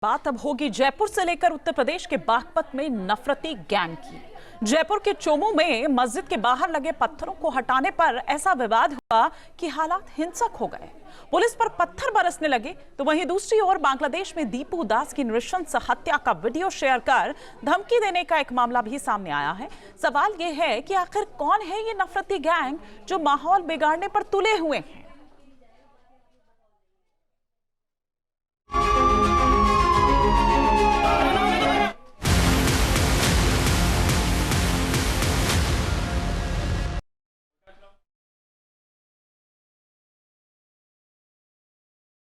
बात अब होगी जयपुर से लेकर उत्तर प्रदेश के बागपत में नफरती गैंग की। जयपुर के चोमू में मस्जिद के बाहर लगे पत्थरों को हटाने पर ऐसा विवाद हुआ कि हालात हिंसक हो गए। पुलिस पर पत्थर बरसने लगे तो वहीं दूसरी ओर बांग्लादेश में दीपू दास की नृशंस हत्या का वीडियो शेयर कर धमकी देने का एक मामला भी सामने आया है। सवाल यह है कि आखिर कौन है ये नफरती गैंग जो माहौल बिगाड़ने पर तुले हुए हैं।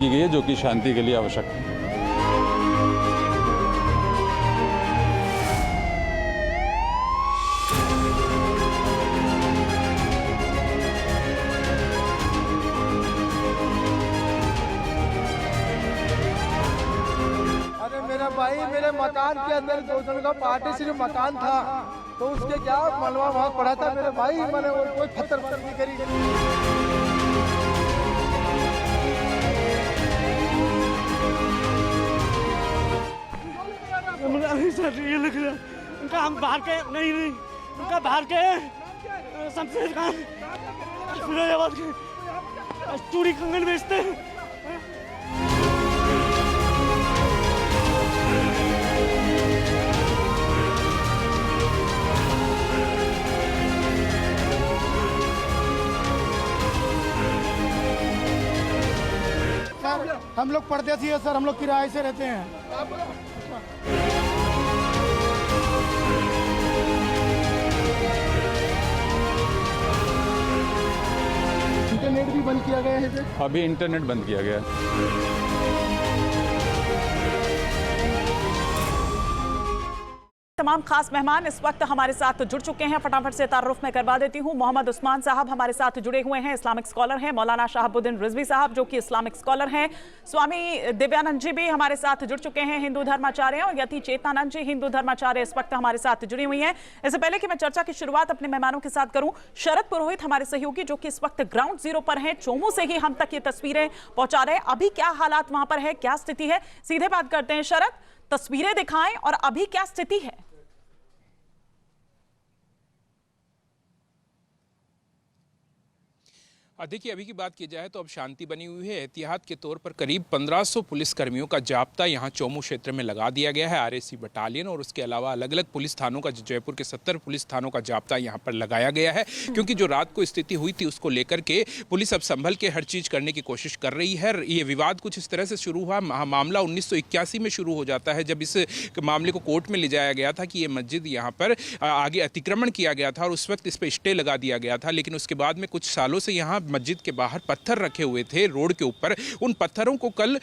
की गई है जो कि शांति के लिए आवश्यक है। अरे मेरा भाई, मेरे मकान के अंदर दूसरों का पार्टीशन मकान था तो उसके क्या मलबा वहाँ पड़ा था मेरे भाई। मैंने कोई पत्थर नहीं करी। सर ये लग रहा उनका हम बाहर के नहीं उनका बाहर के शमशेर खान फिरोजाबाद के चूड़ी कंगन बेचते हैं। हम लोग परदेसी है सर, हम लोग किराए से रहते हैं। इंटरनेट भी बंद किया गया है। अभी इंटरनेट बंद किया गया है। तमाम खास मेहमान इस वक्त हमारे साथ जुड़ चुके हैं। फटाफट से तारुफ में करवा देती हूं। मोहम्मद उस्मान साहब हमारे साथ जुड़े हुए हैं, इस्लामिक स्कॉलर हैं। मौलाना शहाबुद्दीन रिजवी साहब जो कि इस्लामिक स्कॉलर हैं। स्वामी दिव्यानंद जी भी हमारे साथ जुड़ चुके हैं, हिंदू धर्माचार्य। और यति चेतनानंद जी हिंदू धर्माचार्य इस वक्त हमारे साथ जुड़ी हुई हैं। इससे पहले कि मैं चर्चा की शुरुआत अपने मेहमानों के साथ करूं, शरद पुरोहित हमारे सहयोगी जो कि इस वक्त ग्राउंड जीरो पर हैं, चोमू से ही हम तक ये तस्वीरें पहुंचा रहे हैं। अभी क्या हालात वहां पर है, क्या स्थिति है, सीधे बात करते हैं। शरद, तस्वीरें दिखाएं और अभी क्या स्थिति है। देखिए, अभी की बात की जाए तो अब शांति बनी हुई है। एहतियात के तौर पर करीब 1500 पुलिसकर्मियों का जाब्ता यहाँ चोमू क्षेत्र में लगा दिया गया है। आरएसी बटालियन और उसके अलावा अलग अलग पुलिस थानों का, जयपुर के 70 पुलिस थानों का जाब्ता यहाँ पर लगाया गया है, क्योंकि जो रात को स्थिति हुई थी उसको लेकर के पुलिस अब संभल के हर चीज़ करने की कोशिश कर रही है। ये विवाद कुछ इस तरह से शुरू हुआ, मामला 1981 में शुरू हो जाता है, जब इस मामले को कोर्ट में ले जाया गया था कि ये मस्जिद यहाँ पर आगे अतिक्रमण किया गया था और उस वक्त इस पर स्टे लगा दिया गया था। लेकिन उसके बाद में कुछ सालों से यहाँ मस्जिद के बाहर पत्थर रखे हुए थे रोड के ऊपर। उन पत्थरों को कल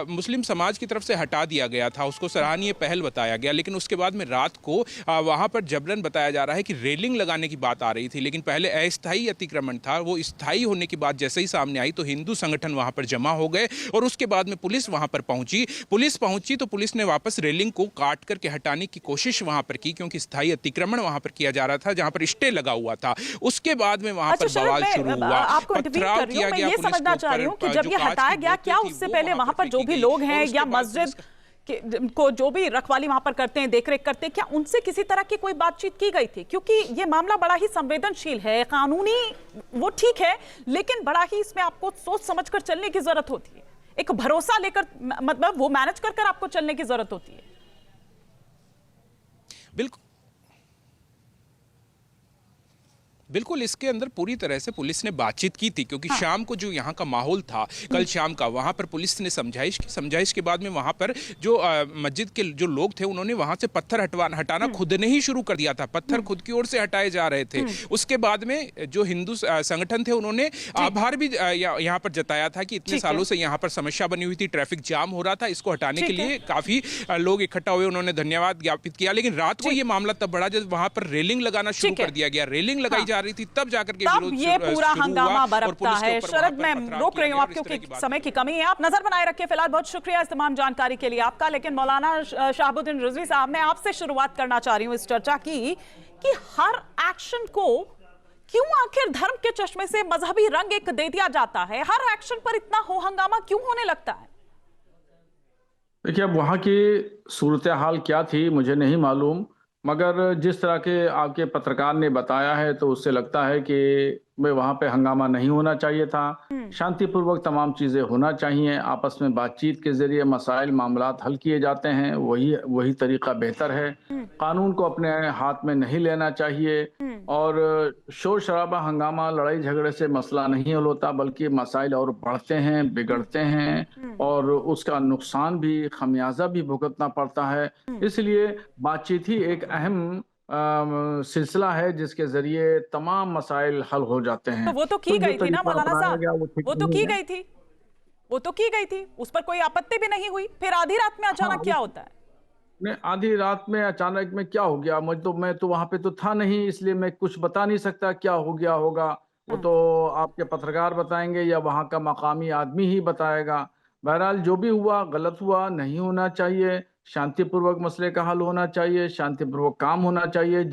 मुस्लिम समाज की तरफ से हटा दिया गया था, उसको सराहनीय पहल बताया गया। लेकिन उसके बाद में रात को वहां पर जबरन बताया जा रहा है कि रेलिंग लगाने की बात आ रही थी। लेकिन पहले अस्थायी अतिक्रमण था, वो स्थायी होने की बात जैसे ही सामने आई तो हिंदू संगठन वहां पर जमा हो गए और उसके बाद में पुलिस वहां पर पहुंची। तो पुलिस ने वापस रेलिंग को काट करके हटाने की कोशिश वहां पर की, क्योंकि स्थायी अतिक्रमण वहां पर किया जा रहा था जहां पर स्टे लगा हुआ था। उसके बाद में वहां पर बवाल शुरू हुआ। मैं ये समझना चाह रही हूँ कि जब ये हटाया गया, क्या उससे पहले वहां पर जो भी लोग हैं या मस्जिद को जो भी रखवाली वहां पर करते हैं, देखरेख करते हैं, क्या उनसे किसी तरह की कोई बातचीत की गई थी? क्योंकि ये मामला बड़ा ही संवेदनशील है, कानूनी वो ठीक है, लेकिन बड़ा ही इसमें आपको सोच समझकर चलने की जरूरत होती है, एक भरोसा लेकर, मतलब वो मैनेज कर आपको चलने की जरूरत होती है। बिल्कुल, इसके अंदर पूरी तरह से पुलिस ने बातचीत की थी, क्योंकि शाम को जो यहाँ का माहौल था कल शाम का, वहाँ पर पुलिस ने समझाइश के बाद में वहाँ पर जो मस्जिद के जो लोग थे उन्होंने वहाँ से पत्थर हटाना खुद ने ही शुरू कर दिया था। पत्थर खुद की ओर से हटाए जा रहे थे। उसके बाद में जो हिंदू संगठन थे उन्होंने आभार भी यहाँ पर जताया था कि इतने सालों से यहाँ पर समस्या बनी हुई थी, ट्रैफिक जाम हो रहा था, इसको हटाने के लिए काफी लोग इकट्ठा हुए, उन्होंने धन्यवाद ज्ञापित किया। लेकिन रात को ये मामला तब बढ़ा जब वहाँ पर रेलिंग लगाना शुरू कर दिया गया। रेलिंग लगाई जा रही थी, तब जाकर के तब ये पूरा हंगामा बरपता है। शरद, मैं रोक रही हूँ आप क्योंकि समय की कमी है, आप नजर बनाए रखिए। फिलहाल बहुत शुक्रिया इस तमाम जानकारी के लिए आपका। लेकिन मौलाना शहाबुद्दीन रिजवी साहब, मैं आपसे शुरुआत करना चाह रही हूँ इस चर्चा की कि हर एक्शन को क्यों आखिर धर्म के चश्मे से मजहबी रंग एक दे दिया जाता है? हर एक्शन पर इतना हो हंगामा क्यों होने लगता है? देखिए, अब वहाँ की सूरत हाल क्या थी मुझे नहीं मालूम, मगर जिस तरह के आपके पत्रकार ने बताया है तो उससे लगता है कि वहाँ पे हंगामा नहीं होना चाहिए था। शांतिपूर्वक तमाम चीज़ें होना चाहिए, आपस में बातचीत के ज़रिए मसाइल मामलात हल किए जाते हैं, वही वही तरीका बेहतर है। कानून को अपने हाथ में नहीं लेना चाहिए और शोर शराबा, हंगामा, लड़ाई झगड़े से मसला नहीं हल होता, बल्कि मसाइल और बढ़ते हैं, बिगड़ते हैं और उसका नुकसान भी, खमियाजा भी भुगतना पड़ता है। इसलिए बातचीत ही एक अहम सिलसिला है जिसके जरिए तमाम मसाइल हल हो जाते तो हैं। वो तो की जो गई थी ना तरीका मौलाना अपनाया साहब, गया वो ठीक वो तो नहीं की है। गई थी, वो तो की गई थी, उस पर कोई आपत्ति भी नहीं हुई। फिर आधी रात में हाँ, अचानक क्या होता है? मैं आधी रात में अचानक में क्या हो गया, मैं तो वहां पे तो था नहीं, इसलिए मैं कुछ बता नहीं सकता क्या हो गया होगा। वो तो आपके पत्रकार बताएंगे या वहां का मकामी आदमी ही बताएगा। बहरहाल जो भी हुआ गलत हुआ, नहीं होना चाहिए। शांतिपूर्वक मसले का हल होना चाहिए, शांतिपूर्वक काम होना चाहिए।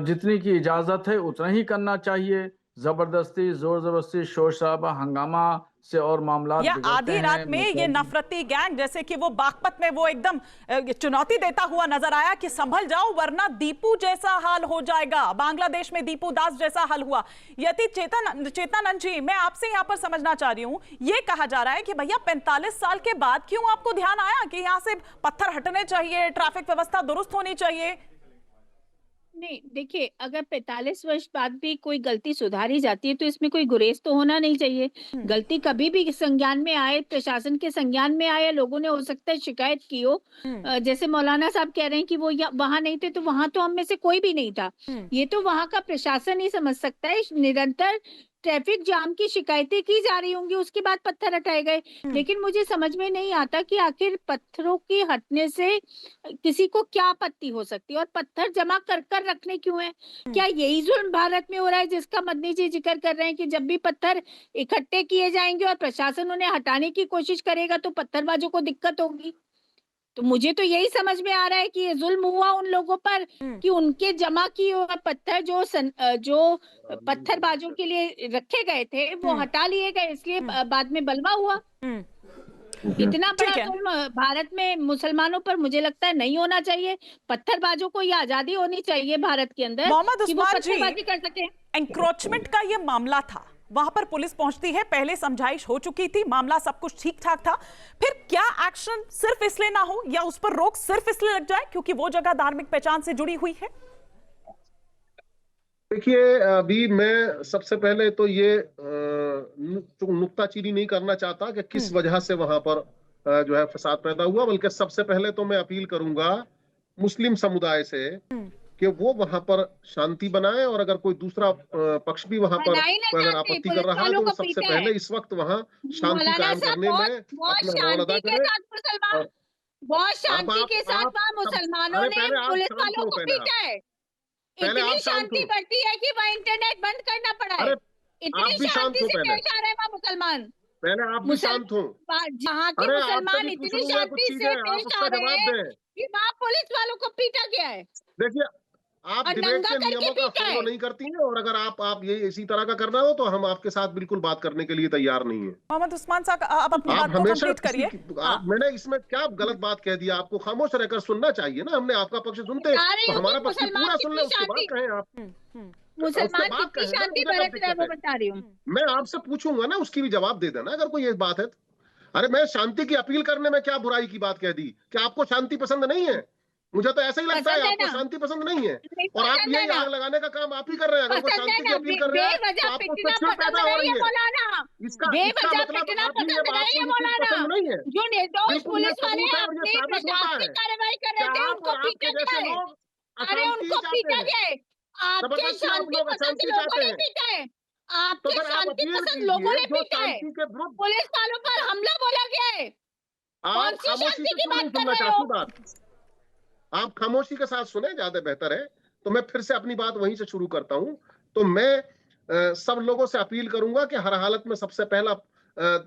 जितनी की इजाजत है उतना ही करना चाहिए। जबरदस्ती, जोर जबरदस्ती, शोर शराबा, हंगामा से और मामलात या बिगड़ते आधी रात हैं। में ये नफरती गैंग, जैसे कि वो बागपत में वो एकदम चुनौती देता हुआ नजर आया कि संभल जाओ वरना दीपू जैसा हाल हो जाएगा, बांग्लादेश में दीपू दास जैसा हाल हुआ। यति चेतनानंद जी, मैं आपसे यहाँ पर समझना चाह रही हूँ, ये कहा जा रहा है कि भैया 45 साल के बाद क्यों आपको ध्यान आया कि यहाँ से पत्थर हटने चाहिए, ट्रैफिक व्यवस्था दुरुस्त होनी चाहिए? नहीं, देखिए, अगर 45 वर्ष बाद भी कोई गलती सुधारी जाती है तो इसमें कोई गुरेज तो होना नहीं चाहिए। गलती कभी भी संज्ञान में आए, प्रशासन के संज्ञान में आए, लोगों ने हो सकता है शिकायत की हो। जैसे मौलाना साहब कह रहे हैं कि वो वहां नहीं थे, तो वहां तो हम में से कोई भी नहीं था। ये तो वहां का प्रशासन ही समझ सकता है। निरंतर ट्रैफिक जाम की शिकायतें की जा रही होंगी, उसके बाद पत्थर हटाए गए। लेकिन मुझे समझ में नहीं आता कि आखिर पत्थरों के हटने से किसी को क्या आपत्ति हो सकती है और पत्थर जमा कर कर रखने क्यों है? क्या यही जुल्म भारत में हो रहा है जिसका मदनी जी जिक्र कर रहे हैं कि जब भी पत्थर इकट्ठे किए जाएंगे और प्रशासन उन्हें हटाने की कोशिश करेगा तो पत्थरबाजों को दिक्कत होगी? तो मुझे तो यही समझ में आ रहा है कि ये जुल्म हुआ उन लोगों पर कि उनके जमा किए हुए पत्थर जो पत्थरबाजों के लिए रखे गए थे वो हटा लिए गए, इसलिए बाद में बलवा हुआ। इतना बड़ा ठीक है। जुल्म भारत में मुसलमानों पर मुझे लगता है नहीं होना चाहिए। पत्थरबाजों को ये आजादी होनी चाहिए भारत के अंदर मोहम्मद कि वो उस्मान जी, पत्थरबाजी कर सके। एंक्रोचमेंट का ये मामला था, वहां पर पुलिस पहुंचती है, पहले समझाइश हो चुकी थी, मामला सब कुछ ठीक ठाक था, फिर क्या एक्शन सिर्फ इसलिए ना हो या उस पर रोक सिर्फ इसलिए लग जाए क्योंकि वो जगह धार्मिक पहचान से जुड़ी हुई है? देखिए, अभी मैं सबसे पहले तो ये नुक्ताचीनी नहीं करना चाहता कि किस वजह से वहां पर जो है फसाद पैदा हुआ, बल्कि सबसे पहले तो मैं अपील करूंगा मुस्लिम समुदाय से कि वो वहां पर शांति बनाए, और अगर कोई दूसरा पक्ष भी वहां पर अगर आपत्ति कर रहा है तो सबसे पहले इस वक्त वहां शांति कायम करने में अपना रोल अदा करें। बहुत शांति के साथ वहाँ मुसलमानों ने पुलिस वालों को पीटा है। इतनी शांति बढ़ती है कि वहाँ इंटरनेट बंद करना पड़ा है। इतनी शांति से पेश आ रहे हैं वहाँ मुसलमान। पहले आप भी शांत हो। जहाँ के मुसलमान इतनी शांति से पेश आ रहे हैं कि वहाँ पुलिस वालों को पीटा गया है। देखिए, आप डिबेट के नियमों का फॉलो नहीं करती हैं, और अगर आप ये इसी तरह का करना हो तो हम आपके साथ बिल्कुल बात करने के लिए तैयार नहीं है। मोहम्मद उस्मान साहब, आप अपनी बात को कंप्लीट करिए। मैंने इसमें क्या गलत बात कह दिया? आपको खामोश रहकर सुनना चाहिए ना। हमने आपका पक्ष सुनते तो हमारा पक्ष पूरा सुन ले, उसके बाद कहें आप। मुसलमान कितनी शांति बरत रहे हैं वो बता रही हूँ। मैं आपसे पूछूंगा ना, उसकी भी जवाब दे देना अगर कोई ये बात है। अरे मैं शांति की अपील करने में क्या बुराई की बात कह दी? क्या आपको शांति पसंद नहीं है? मुझे तो ऐसा ही लगता है आपको शांति पसंद नहीं है, और आप ये आग लगाने का काम आप ही कर रहे हैं। अगर कोई शांति की अपील कर रहे हैं तो आपको तकलीफ पैदा हो रही है। इसका मतलब आप ही ये बात पसंद नहीं है। जो निर्दोष पुलिस वाले अपने प्रशासनिक कार्रवाई कर रहे थे उनको पीटा गया है। अरे उनको पीटा गया है। आपके शांति पसंद लोगों ने पीटा है। आपके शांति पसंद लोगों ने पीटा है। पुलिस वालों पर हमला बोला गया है। कौन सी शांति की बात कर रहे हो? आप खामोशी के साथ सुने, ज्यादा बेहतर है। तो मैं फिर से अपनी बात वहीं से शुरू करता हूं। तो मैं सब लोगों से अपील करूंगा कि हर हालत में सबसे पहला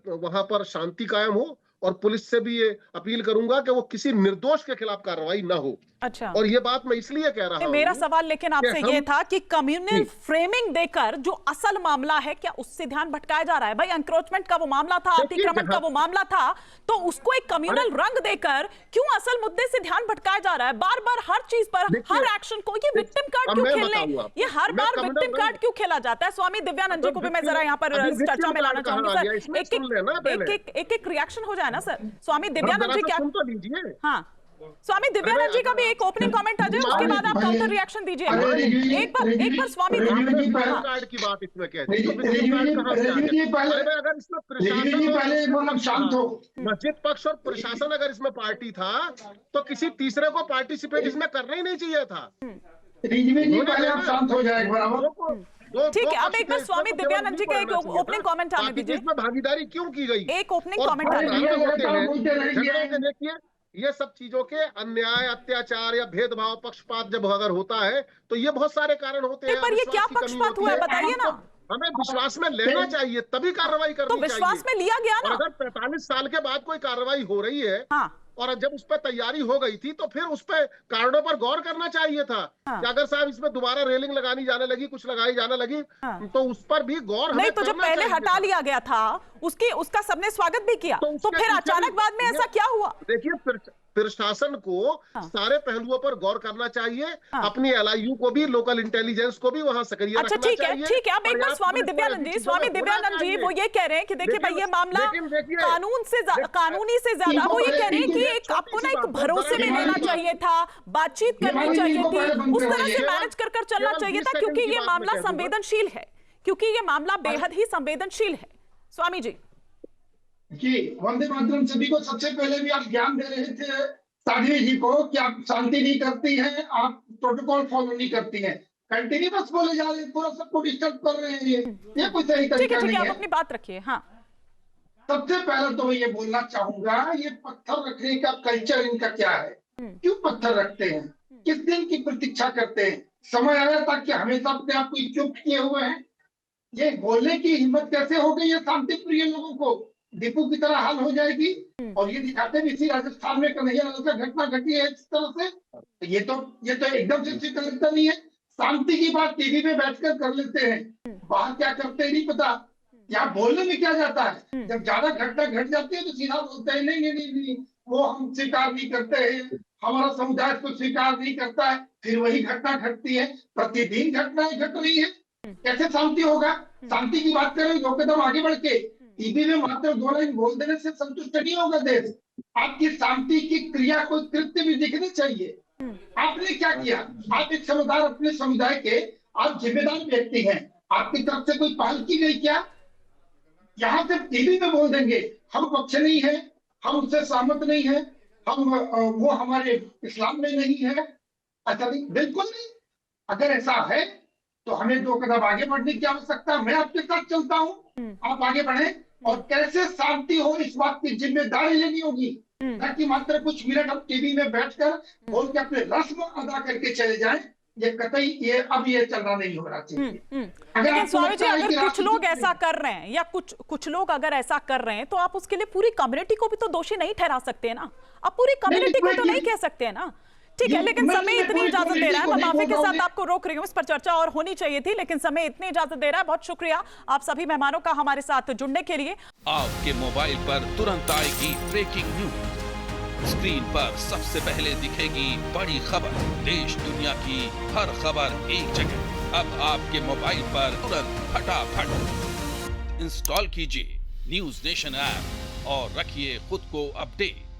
वहां पर शांति कायम हो, और पुलिस से भी ये अपील करूंगा कि वो किसी निर्दोष के खिलाफ कार्रवाई ना हो। अच्छा, और ये बात मैं इसलिए कह रहा हूं, मेरा सवाल लेकिन आपसे ये था कि कम्युनल फ्रेमिंग देकर जो असल मामला है, क्या उससे ध्यान भटकाया जा रहा है? भाई एनक्रोचमेंट का वो मामला था, अतिक्रमण का वो मामला था, तो उसको एक कम्युनल रंग देकर क्यों असल मुद्दे से ध्यान भटकाया जा रहा है? बार बार हर चीज पर, हर एक्शन को ये विक्टिम कार्ड क्यों खेलने, ये हर बार विक्टिम कार्ड क्यों खेला जाता है? स्वामी दिव्यानंद जी को भी मैं जरा यहाँ पर चर्चा में लाना चाहूंगी सर। एक रिएक्शन हो जाए ना सर। स्वामी दिव्यानंद जी क्या, हाँ स्वामी दिव्यानंद जी का भी एक ओपनिंग कमेंट आ जाए, उसके बाद आप काउंटर रिएक्शन दीजिए। एक बार स्वामी कार्ड की बात इसमें कह दी, अगर इसमें प्रशासन शांत हो, मस्जिद पक्ष और प्रशासन अगर इसमें पार्टी था तो किसी तीसरे को पार्टिसिपेट इसमें करना ही नहीं चाहिए था। शांत हो जाए ठीक है, अब एक बार स्वामी दिव्यानंद जी का एक ओपनिंग कमेंट आने दीजिए। इसमें भागीदारी क्यों की गई? एक ओपनिंग कमेंट आने दीजिए। ये सब चीजों के अन्याय, अत्याचार या भेदभाव, पक्षपात जब अगर होता है तो ये बहुत सारे कारण होते हैं। पर ये क्या पक्षपात हुआ है बताइए ना। हमें विश्वास में लेना चाहिए, तभी कार्रवाई करनी चाहिए। तो विश्वास में लिया गया ना। अगर 45 साल के बाद कोई कार्रवाई हो रही है, हाँ। और जब उस पर तैयारी हो गई थी तो फिर उस पर कारणों पर गौर करना चाहिए था। हाँ। कि अगर साहब इसमें दोबारा रेलिंग लगानी जाने लगी, कुछ लगाई जाने लगी, हाँ। तो उस पर भी गौर नहीं, तो जो पहले हटा लिया गया था उसका सबने स्वागत भी किया, तो फिर अचानक बाद में ऐसा क्या हुआ? देखिए, प्रशासन को सारे पहलुओं पर गौर करना चाहिए, अपनी एलआईयू को भी, लोकल इंटेलिजेंस को भी वहां सक्रिय रखना चाहिए। ठीक है। अब एक बार स्वामी दिव्यानंद जी वो ये कह रहे हैं कि देखिए भाई ये मामला कानूनी से ज्यादा वो ये कह रहे हैं कि आपको ना एक भरोसे में लेना चाहिए था, बातचीत करनी चाहिए थी, उस तरह से मैनेज कर चलना चाहिए था, क्योंकि ये मामला संवेदनशील है, क्योंकि ये मामला बेहद ही संवेदनशील है। स्वामी जी जी, वंदे मातरम सभी को। सबसे पहले भी आप ज्ञान दे रहे थे साध्वी जी को कि आप शांति नहीं करती हैं, आप प्रोटोकॉल फॉलो नहीं करती हैं, कंटिन्यूअस बोले जा रहे हैं, पूरा सबको डिस्टर्ब कर रहे हैं। ये कोई सही तरीका नहीं है। आप अपनी बात रखिए। हाँ, सबसे पहले तो मैं ये बोलना चाहूंगा, ये पत्थर रखने का कल्चर इनका क्या है? क्यों पत्थर रखते हैं? किस दिन की प्रतीक्षा करते हैं? समय आया था कि हमेशा अपने आप को चुप किए हुए हैं। ये बोलने की हिम्मत कैसे हो गई है शांति प्रिय लोगों को? दीपू की तरह हाल हो जाएगी। और ये दिखाते भी इसी राजस्थान में कन्हैया लाल का घटना घटी है इस तरह से। ये तो एकदम से स्वीकार्यता नहीं है। शांति की बात टीवी में बैठकर कर लेते हैं, बाहर क्या करते हैं नहीं पता। यहाँ बोलने में क्या जाता है? जब ज्यादा घटना घट जाती है तो सीधा बोलते हैं नहीं, वो हम स्वीकार नहीं करते हैं, हमारा समुदाय को स्वीकार नहीं करता है। फिर वही घटना घटती है, प्रतिदिन घटनाएं घट रही है। कैसे शांति होगा? शांति की बात करें 2 कदम आगे बढ़ के, टीवी में मात्र 2 लाइन बोल देने से संतुष्ट नहीं होगा देश। आपकी शांति की क्रिया को कृत्य भी दिखने चाहिए। आपने क्या किया? आप एक समुदाय, अपने समुदाय के आप जिम्मेदार व्यक्ति हैं, आपकी तरफ से कोई पहल की गई क्या? यहाँ से टीवी में बोल देंगे हम पक्ष नहीं है, हम उससे सहमत नहीं है, हम वो हमारे इस्लाम में नहीं है। अच्छा नहीं, बिल्कुल नहीं। अगर ऐसा है तो हमें 2 कदम आगे बढ़ने की आवश्यकता। मैं आपके साथ चलता हूँ, आप आगे बढ़े। और कैसे शांति हो इस बात की जिम्मेदारी लेनी होगी, न कि मात्र कुछ मिनट हम टीवी में बैठकर बोल के अपने रस्म अदा करके चले जाएं। ये कतई ये चलना नहीं हो रहा चाहिए। अगर स्वामी जी, अगर कुछ लोग ऐसा कर रहे हैं या कुछ लोग अगर ऐसा कर रहे हैं तो आप उसके लिए पूरी कम्युनिटी को भी तो दोषी नहीं ठहरा सकते हैं ना। आप पूरी कम्युनिटी को तो नहीं कह सकते हैं ना। ठीक है, लेकिन समय इतनी इजाजत दे रहा है, मैं माफी के साथ आपको रोक रही हूँ, इस पर चर्चा और होनी चाहिए थी, लेकिन समय इतनी इजाजत दे रहा है। बहुत शुक्रिया आप सभी मेहमानों का हमारे साथ जुड़ने के लिए। आपके मोबाइल पर तुरंत आएगी ब्रेकिंग न्यूज, स्क्रीन पर सबसे पहले दिखेगी बड़ी खबर, देश दुनिया की हर खबर एक जगह। अब आपके मोबाइल पर तुरंत फटाफट इंस्टॉल कीजिए न्यूज नेशन ऐप और रखिए खुद को अपडेट।